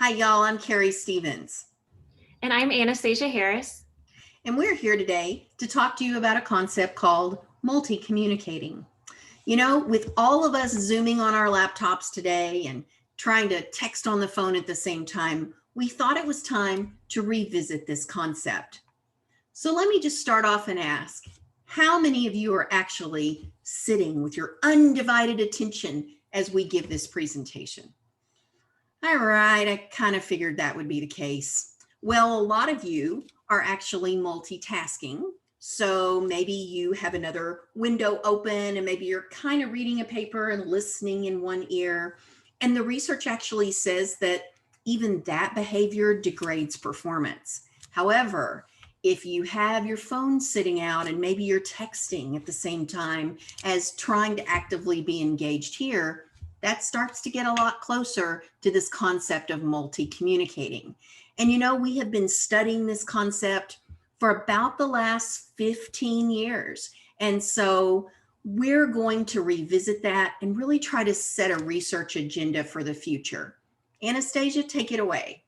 Hi, y'all. I'm Carrie Stevens, And I'm Anastasia Harris. and we're here today to talk to you about a concept called multicommunicating. You know, with all of us zooming on our laptops today and trying to text on the phone at the same time, we thought it was time to revisit this concept. So let me just start off and ask, how many of you are actually sitting with your undivided attention as we give this presentation? All right, I kind of figured that would be the case. Well, a lot of you are actually multitasking. So maybe you have another window open and maybe you're kind of reading a paper and listening in one ear. And the research actually says that even that behavior degrades performance. However, if you have your phone sitting out and maybe you're texting at the same time as trying to actively be engaged here, that starts to get a lot closer to this concept of multi-communicating. And you know, we have been studying this concept for about the last 15 years. And so we're going to revisit that and really try to set a research agenda for the future. Anastasia, take it away.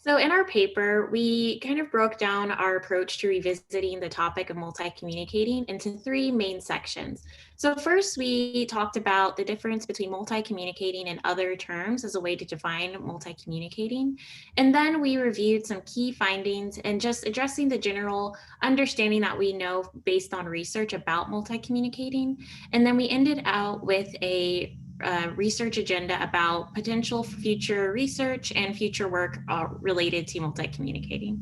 So in our paper, we kind of broke down our approach to revisiting the topic of multi-communicating into three main sections. So first, we talked about the difference between multi-communicating and other terms as a way to define multi-communicating. And then we reviewed some key findings and just addressing the general understanding that we know based on research about multi-communicating. And then we ended out with a research agenda about potential future research and future work related to multi-communicating.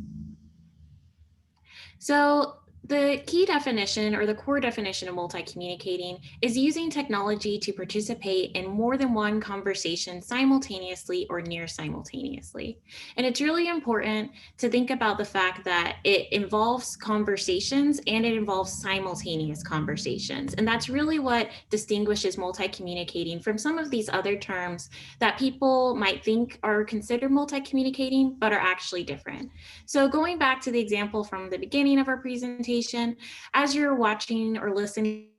So the key definition or the core definition of multi-communicating is using technology to participate in more than one conversation simultaneously or near simultaneously. And it's really important to think about the fact that it involves conversations and it involves simultaneous conversations. And that's really what distinguishes multi-communicating from some of these other terms that people might think are considered multi-communicating, but are actually different. So going back to the example from the beginning of our presentation, as you're watching or listening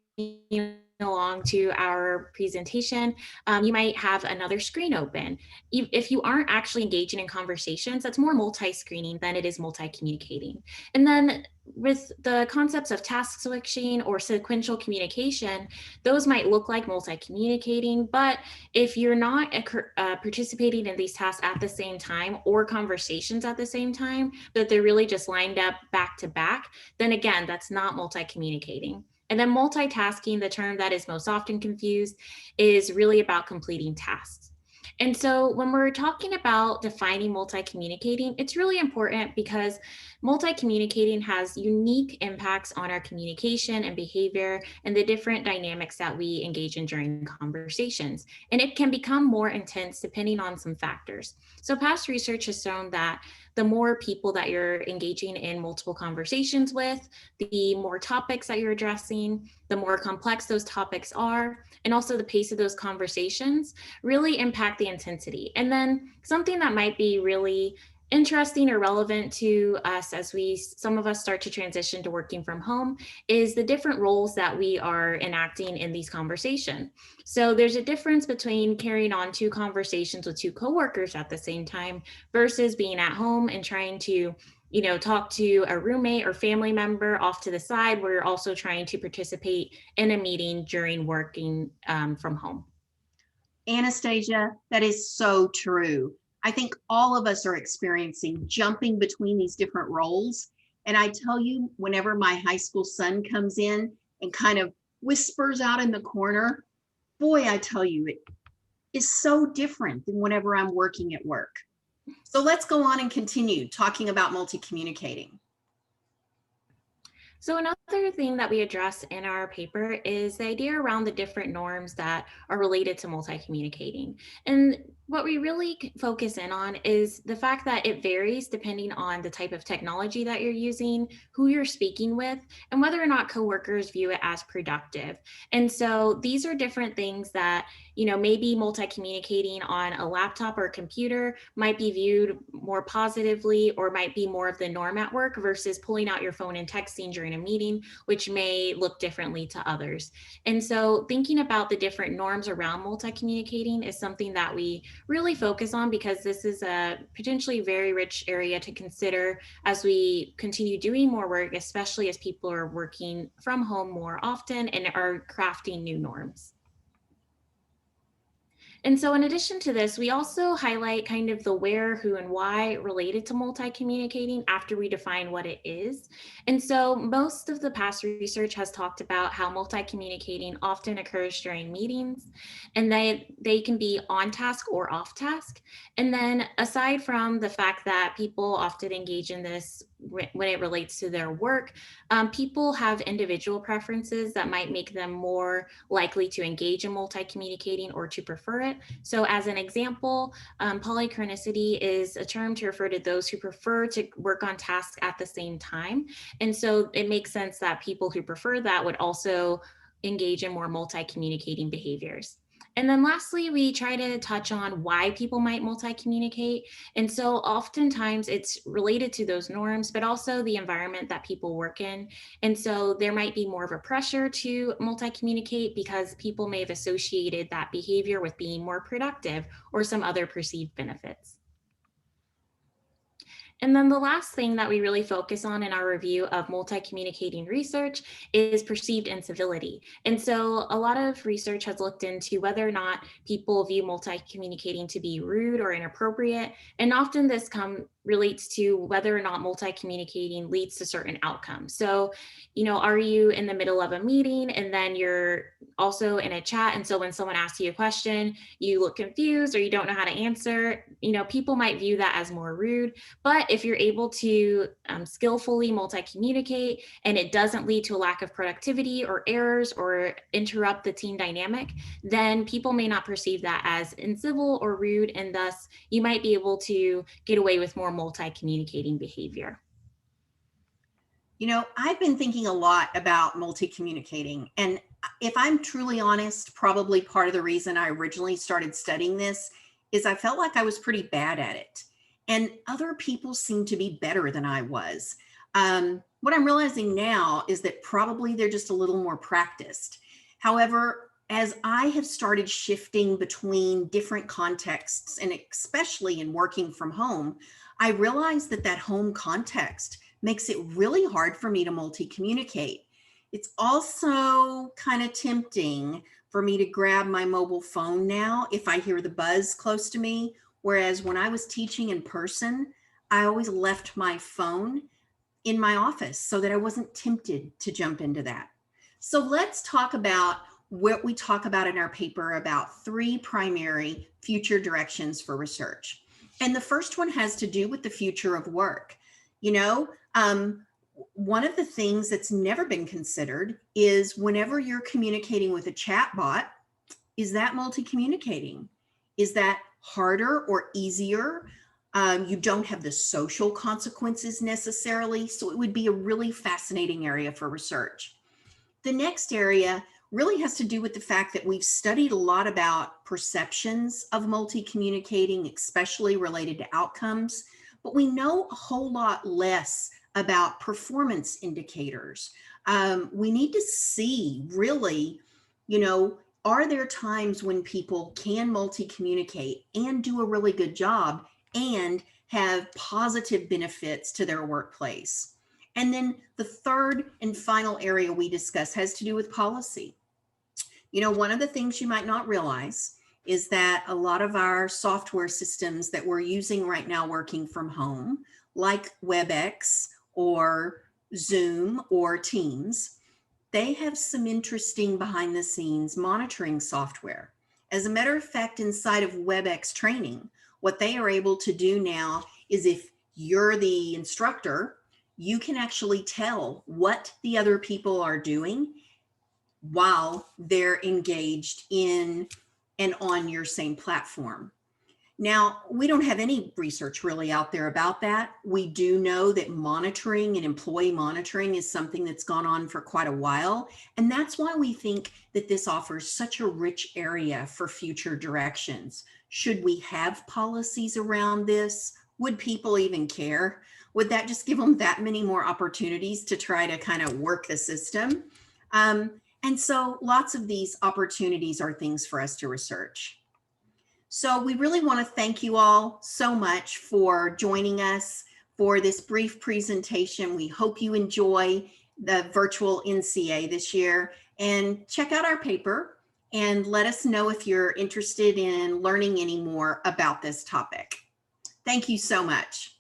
along to our presentation, you might have another screen open. If you aren't actually engaging in conversations, that's more multi-screening than it is multi-communicating. And then with the concepts of task switching or sequential communication, those might look like multi-communicating, but if you're not participating in these tasks at the same time or conversations at the same time, but they're really just lined up back to back, then again, that's not multi-communicating. And then multitasking, the term that is most often confused, is really about completing tasks. And so when we're talking about defining multi-communicating, it's really important because multi-communicating has unique impacts on our communication and behavior and the different dynamics that we engage in during conversations. And it can become more intense depending on some factors. So past research has shown that the more people that you're engaging in multiple conversations with, the more topics that you're addressing, the more complex those topics are, and also the pace of those conversations really impact the intensity. And then something that might be really interesting or relevant to us as some of us start to transition to working from home is the different roles that we are enacting in these conversations. So there's a difference between carrying on two conversations with two coworkers at the same time versus being at home and trying to talk to a roommate or family member off to the side where you're also trying to participate in a meeting during working from home. Anastasia, that is so true. I think all of us are experiencing jumping between these different roles. And I tell you, whenever my high school son comes in and kind of whispers out in the corner, boy, I tell you, it is so different than whenever I'm working at work. So let's go on and continue talking about multi-communicating. So another thing that we address in our paper is the idea around the different norms that are related to multi-communicating. And what we really focus in on is the fact that it varies depending on the type of technology that you're using, who you're speaking with, and whether or not coworkers view it as productive. And so these are different things that, maybe multi-communicating on a laptop or a computer might be viewed more positively or might be more of the norm at work versus pulling out your phone and texting during a meeting team, which may look differently to others. And so thinking about the different norms around multi-communicating is something that we really focus on, because this is a potentially very rich area to consider as we continue doing more work, especially as people are working from home more often and are crafting new norms. And so, in addition to this, we also highlight kind of the where, who, and why related to multi communicating after we define what it is. And so, most of the past research has talked about how multi communicating often occurs during meetings, and they can be on task or off task. And then, aside from the fact that people often engage in this when it relates to their work, people have individual preferences that might make them more likely to engage in multi communicating or to prefer it. So, as an example, polychronicity is a term to refer to those who prefer to work on tasks at the same time. And so, it makes sense that people who prefer that would also engage in more multi communicating behaviors. And then lastly, we try to touch on why people might multi communicate. And so oftentimes it's related to those norms, but also the environment that people work in. And so there might be more of a pressure to multi communicate because people may have associated that behavior with being more productive or some other perceived benefits. And then the last thing that we really focus on in our review of multi-communicating research is perceived incivility. And so a lot of research has looked into whether or not people view multi-communicating to be rude or inappropriate. And often this relates to whether or not multi-communicating leads to certain outcomes. So, are you in the middle of a meeting and then you're also in a chat? And so when someone asks you a question, you look confused or you don't know how to answer, people might view that as more rude. But if you're able to skillfully multi-communicate and it doesn't lead to a lack of productivity or errors or interrupt the team dynamic, then people may not perceive that as incivil or rude, and thus you might be able to get away with more multi-communicating behavior. I've been thinking a lot about multi-communicating, and if I'm truly honest, probably part of the reason I originally started studying this is I felt like I was pretty bad at it. And other people seem to be better than I was. What I'm realizing now is that probably they're just a little more practiced. However, as I have started shifting between different contexts, and especially in working from home, I realized that home context makes it really hard for me to multi-communicate. It's also kind of tempting for me to grab my mobile phone now if I hear the buzz close to me. Whereas when I was teaching in person, I always left my phone in my office so that I wasn't tempted to jump into that. So let's talk about what we talk about in our paper about 3 primary future directions for research. And the first one has to do with the future of work. One of the things that's never been considered is whenever you're communicating with a chatbot, is that multi-communicating? Is that harder or easier? You don't have the social consequences necessarily, so it would be a really fascinating area for research. The next area really has to do with the fact that we've studied a lot about perceptions of multi-communicating, especially related to outcomes, but we know a whole lot less about performance indicators. We need to see really, are there times when people can multi-communicate and do a really good job and have positive benefits to their workplace? And then the third and final area we discuss has to do with policy. One of the things you might not realize is that a lot of our software systems that we're using right now working from home, like WebEx or Zoom or Teams, they have some interesting behind the scenes monitoring software. As a matter of fact, inside of WebEx training, what they are able to do now is if you're the instructor, you can actually tell what the other people are doing while they're engaged in and on your same platform. Now, we don't have any research really out there about that. We do know that monitoring and employee monitoring is something that's gone on for quite a while. And that's why we think that this offers such a rich area for future directions. Should we have policies around this? Would people even care? Would that just give them that many more opportunities to try to kind of work the system? And so lots of these opportunities are things for us to research. So we really want to thank you all so much for joining us for this brief presentation. We hope you enjoy the virtual NCA this year, and check out our paper and let us know if you're interested in learning any more about this topic. Thank you so much.